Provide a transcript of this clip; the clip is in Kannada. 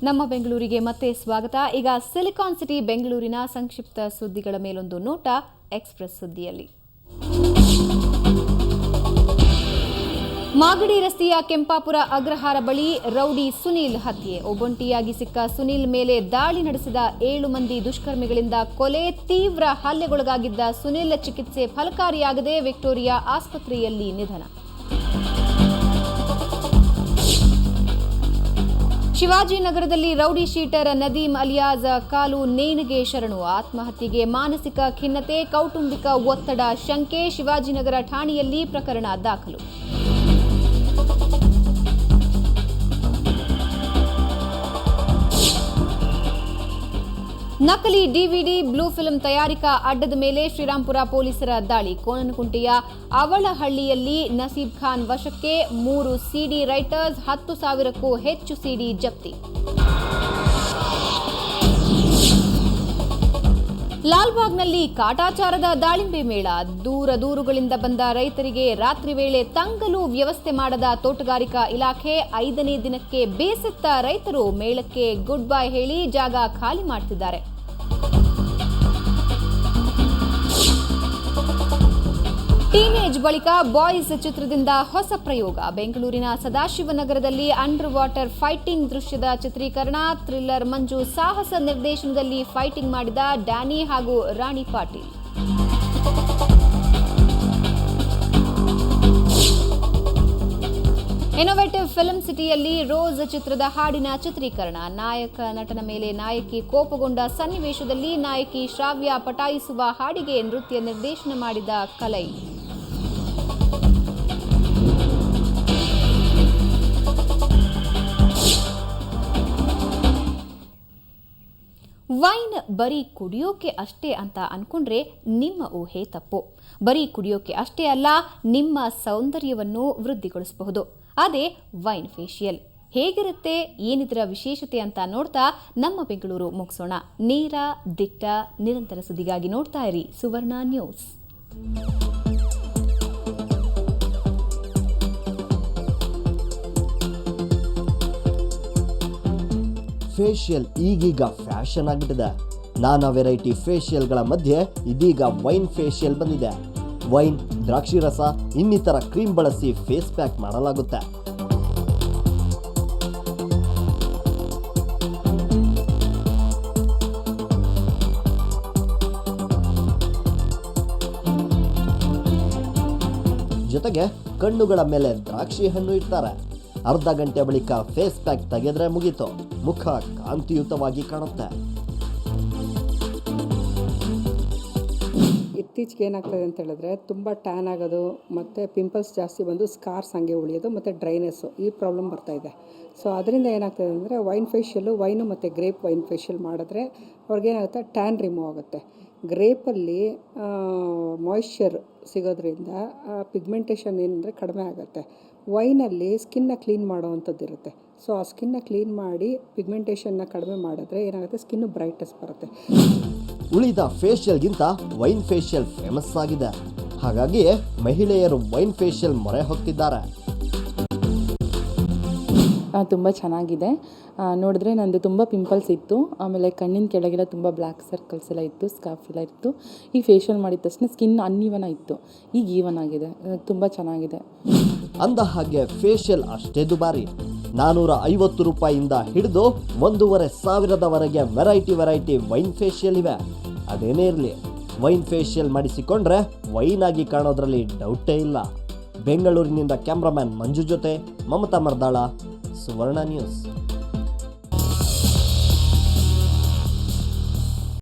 ನಮ್ಮ ಬೆಂಗಳೂರಿಗೆ ಮತ್ತೆ ಸ್ವಾಗತ. ಈಗ ಸಿಲಿಕಾನ್ ಸಿಟಿ ಬೆಂಗಳೂರಿನ ಸಂಕ್ಷಿಪ್ತ ಸುದ್ದಿಗಳ ಮೇಲೊಂದು ನೋಟ ಎಕ್ಸ್‌ಪ್ರೆಸ್ ಸುದ್ದಿಯಲ್ಲಿ. ಮಾಗಡಿ ರಸ್ತೆಯ ಕೆಂಪಾಪುರ ಅಗ್ರಹಾರ ಬಳಿ ರೌಡಿ ಸುನೀಲ್ ಹತ್ಯೆ. ಒಬ್ಬಂಟಿಯಾಗಿ ಸಿಕ್ಕ ಸುನೀಲ್ ಮೇಲೆ ದಾಳಿ ನಡೆಸಿದ 7 ಮಂದಿ ದುಷ್ಕರ್ಮಿಗಳಿಂದ ಕೊಲೆ. ತೀವ್ರ ಹಲ್ಲೆಗೊಳಗಾಗಿದ್ದ ಸುನೀಲ್ ಚಿಕಿತ್ಸೆ ಫಲಕಾರಿಯಾಗದೆ ವಿಕ್ಟೋರಿಯಾ ಆಸ್ಪತ್ರೆಯಲ್ಲಿ ನಿಧನ. ಶಿವಾಜಿನಗರದಲ್ಲಿ ರೌಡಿ ಶೀಟರ್ ನದೀಂ ಅಲಿಯಾಸ್ ಕಾಲು ನೇಣಿಗೆ ಶರಣು. ಆತ್ಮಹತ್ಯೆಗೆ ಮಾನಸಿಕ ಖಿನ್ನತೆ, ಕೌಟುಂಬಿಕ ಒತ್ತಡ ಶಂಕೆ. ಶಿವಾಜಿನಗರ ಠಾಣೆಯಲ್ಲಿ ಪ್ರಕರಣ ದಾಖಲು. ನಕಲಿ ಡಿವಿಡಿ ಬ್ಲೂ ಫಿಲ್ಮ್ ತಯಾರಿಕಾ ಅಡ್ಡದ ಮೇಲೆ ಶ್ರೀರಾಂಪುರ ಪೊಲೀಸರ ದಾಳಿ. ಕೋಣನಕುಂಟೆಯ ಅವಳಹಳ್ಳಿಯಲ್ಲಿ ನಸೀಬ್ ಖಾನ್ ವಶಕ್ಕೆ. 3 ಸಿಡಿ ರೈಟರ್ಸ್, 10,000ಕ್ಕೂ ಹೆಚ್ಚು ಸಿಡಿ ಜಪ್ತಿ. ಲಾಲ್ಬಾಗ್ನಲ್ಲಿ ಕಾಟಾಚಾರದ ದಾಳಿಂಬೆ ಮೇಳ. ದೂರಗಳಿಂದ ಬಂದ ರೈತರಿಗೆ ರಾತ್ರಿ ವೇಳೆ ತಂಗಲು ವ್ಯವಸ್ಥೆ ಮಾಡದ ತೋಟಗಾರಿಕಾ ಇಲಾಖೆ. 5ನೇ ದಿನಕ್ಕೆ ಬೇಸತ್ತ ರೈತರು ಮೇಳಕ್ಕೆ ಗುಡ್ ಬೈ ಹೇಳಿ ಜಾಗ ಖಾಲಿ ಮಾಡುತ್ತಿದ್ದಾರೆ. ಟೀನೇಜ್ ಬಳಿಕ ಬಾಯ್ಸ್ ಚಿತ್ರದಿಂದ ಹೊಸ ಪ್ರಯೋಗ. ಬೆಂಗಳೂರಿನ ಸದಾಶಿವನಗರದಲ್ಲಿ ಅಂಡರ್ ವಾಟರ್ ಫೈಟಿಂಗ್ ದೃಶ್ಯದ ಚಿತ್ರೀಕರಣ. ಥ್ರಿಲ್ಲರ್ ಮಂಜು ಸಾಹಸ ನಿರ್ದೇಶನದಲ್ಲಿ ಫೈಟಿಂಗ್ ಮಾಡಿದ ಡ್ಯಾನಿ ಹಾಗೂ ರಾಣಿ ಪಾಟೀಲ್. ಇನ್ನೋವೇಟಿವ್ ಫಿಲ್ಮ್ ಸಿಟಿಯಲ್ಲಿ ರೋಸ್ ಚಿತ್ರದ ಹಾಡಿನ ಚಿತ್ರೀಕರಣ. ನಾಯಕ ನಟನ ಮೇಲೆ ನಾಯಕಿ ಕೋಪಗೊಂಡ ಸನ್ನಿವೇಶದಲ್ಲಿ ನಾಯಕಿ ಶ್ರಾವ್ಯ ಪಟಾಯಿಸುವ ಹಾಡಿಗೆ ನೃತ್ಯ ನಿರ್ದೇಶನ ಮಾಡಿದ ಕಲೈ. ವೈನ್ ಬರೀ ಕುಡಿಯೋಕೆ ಅಷ್ಟೇ ಅಂತ ಅನ್ಕೊಂಡ್ರೆ ನಿಮ್ಮ ಊಹೆ ತಪ್ಪು. ಬರೀ ಕುಡಿಯೋಕೆ ಅಷ್ಟೇ ಅಲ್ಲ, ನಿಮ್ಮ ಸೌಂದರ್ಯವನ್ನು ವೃದ್ಧಿಗೊಳಿಸಬಹುದು. ಅದೇ ವೈನ್ ಫೇಶಿಯಲ್. ಹೇಗಿರುತ್ತೆ, ಏನಿದರ ವಿಶೇಷತೆ ಅಂತ ನೋಡ್ತಾ ನಮ್ಮ ಬೆಂಗಳೂರು ಮುಗಿಸೋಣ. ನೇರ, ದಿಟ್ಟ, ನಿರಂತರ ಸುದ್ದಿಗಾಗಿ ನೋಡ್ತಾ ಇರಿ ಸುವರ್ಣ ನ್ಯೂಸ್. ಫೇಶಿಯಲ್ ಈಗೀಗ ಫ್ಯಾಷನ್ ಆಗಿಬಿಟ್ಟಿದೆ. ನಾನಾ ವೆರೈಟಿ ಫೇಶಿಯಲ್ಗಳ ಮಧ್ಯೆ ಇದೀಗ ವೈನ್ ಫೇಶಿಯಲ್ ಬಂದಿದೆ. ವೈನ್, ದ್ರಾಕ್ಷಿ ರಸ, ಇನ್ನಿತರ ಕ್ರೀಮ್ ಬಳಸಿ ಫೇಸ್ ಪ್ಯಾಕ್ ಮಾಡಲಾಗುತ್ತೆ. ಜೊತೆಗೆ ಕಣ್ಣುಗಳ ಮೇಲೆ ದ್ರಾಕ್ಷಿ ಹಣ್ಣು ಇಡ್ತಾರೆ. ಅರ್ಧ ಗಂಟೆ ಬಳಿಕ ಫೇಸ್ ಪ್ಯಾಕ್ ತೆಗೆದ್ರೆ ಮುಗೀತು, ಮುಖ ಕಾಂತಿಯುತವಾಗಿ ಕಾಣುತ್ತೆ. ಇತ್ತೀಚೆಗೆ ಏನಾಗ್ತದೆ ಅಂತ ಹೇಳಿದ್ರೆ ತುಂಬ ಟ್ಯಾನ್ ಆಗೋದು ಮತ್ತು ಪಿಂಪಲ್ಸ್ ಜಾಸ್ತಿ ಬಂದು ಸ್ಕಾರ್ಸ್ ಹಂಗೆ ಉಳಿಯೋದು ಮತ್ತು ಡ್ರೈನೆಸ್ಸು, ಈ ಪ್ರಾಬ್ಲಮ್ ಬರ್ತಾಯಿದೆ. ಸೊ ಅದರಿಂದ ಏನಾಗ್ತದೆ ಅಂದರೆ ವೈನ್ ಫೇಶಿಯಲ್ಲು, ವೈನು ಮತ್ತು ಗ್ರೇಪ್ ವೈನ್ ಫೇಶಿಯಲ್ ಮಾಡಿದ್ರೆ ಅವ್ರಿಗೇನಾಗುತ್ತೆ, ಟ್ಯಾನ್ ರಿಮೂವ್ ಆಗುತ್ತೆ. ಗ್ರೇಪಲ್ಲಿ ಮಾಯಿಶ್ಚರ್ ಸಿಗೋದ್ರಿಂದ ಪಿಗ್ಮೆಂಟೇಷನ್ ಏನಂದರೆ ಕಡಿಮೆ ಆಗುತ್ತೆ. ವೈನಲ್ಲಿ ಸ್ಕಿನ್ನ ಕ್ಲೀನ್ ಮಾಡೋವಂಥದ್ದು ಇರುತ್ತೆ. ಸೊ ಆ ಸ್ಕಿನ್ನ ಕ್ಲೀನ್ ಮಾಡಿ ಪಿಗ್ಮೆಂಟೇಷನ್ನ ಕಡಿಮೆ ಮಾಡಿದ್ರೆ ಏನಾಗುತ್ತೆ, ಸ್ಕಿನ್ನು ಬ್ರೈಟ್ನೆಸ್ ಬರುತ್ತೆ. ಉಳಿದ ಫೇಶಿಯಲ್ಗಿಂತ ವೈನ್ ಫೇಶಿಯಲ್ ಫೇಮಸ್ ಆಗಿದೆ. ಹಾಗಾಗಿ ಮಹಿಳೆಯರು ವೈನ್ ಫೇಶಿಯಲ್ ಮೊರೆ ಹೋಗ್ತಿದ್ದಾರೆ. ತುಂಬ ಚೆನ್ನಾಗಿದೆ. ನೋಡಿದ್ರೆ ನಂದು ತುಂಬ ಪಿಂಪಲ್ಸ್ ಇತ್ತು, ಆಮೇಲೆ ಕಣ್ಣಿನ ಕೆಳಗೆಲ್ಲ ತುಂಬ ಬ್ಲ್ಯಾಕ್ ಸರ್ಕಲ್ಸ್ ಎಲ್ಲ ಇತ್ತು, ಸ್ಕಾರ್ಫ್ ಎಲ್ಲ ಇತ್ತು. ಈ ಫೇಶಿಯಲ್ ಮಾಡಿದ ತಕ್ಷಣ ಸ್ಕಿನ್ ಅನ್ಈವನ್ ಇತ್ತು, ಈಗ ಈವನ್ ಆಗಿದೆ. ತುಂಬ ಚೆನ್ನಾಗಿದೆ. ಅಂದ ಹಾಗೆ ಫೇಶಿಯಲ್ ಅಷ್ಟೇ ದುಬಾರಿ. 450 ರೂಪಾಯಿಯಿಂದ ಹಿಡಿದು 1,500ವರೆಗೆ ವೆರೈಟಿ ವೈನ್ ಫೇಶಿಯಲ್ ಇವೆ. ಅದೇನೇ ಇರಲಿ, ವೈನ್ ಫೇಶಿಯಲ್ ಮಾಡಿಸಿಕೊಂಡ್ರೆ ವೈನ್ ಆಗಿ ಕಾಣೋದ್ರಲ್ಲಿ ಡೌಟೇ ಇಲ್ಲ. ಬೆಂಗಳೂರಿನಿಂದ ಕ್ಯಾಮ್ರಾಮನ್ ಮಂಜು ಜೊತೆ ಮಮತಾ ಮರ್ದಾಳ, ಸುವರ್ಣ ನ್ಯೂಸ್.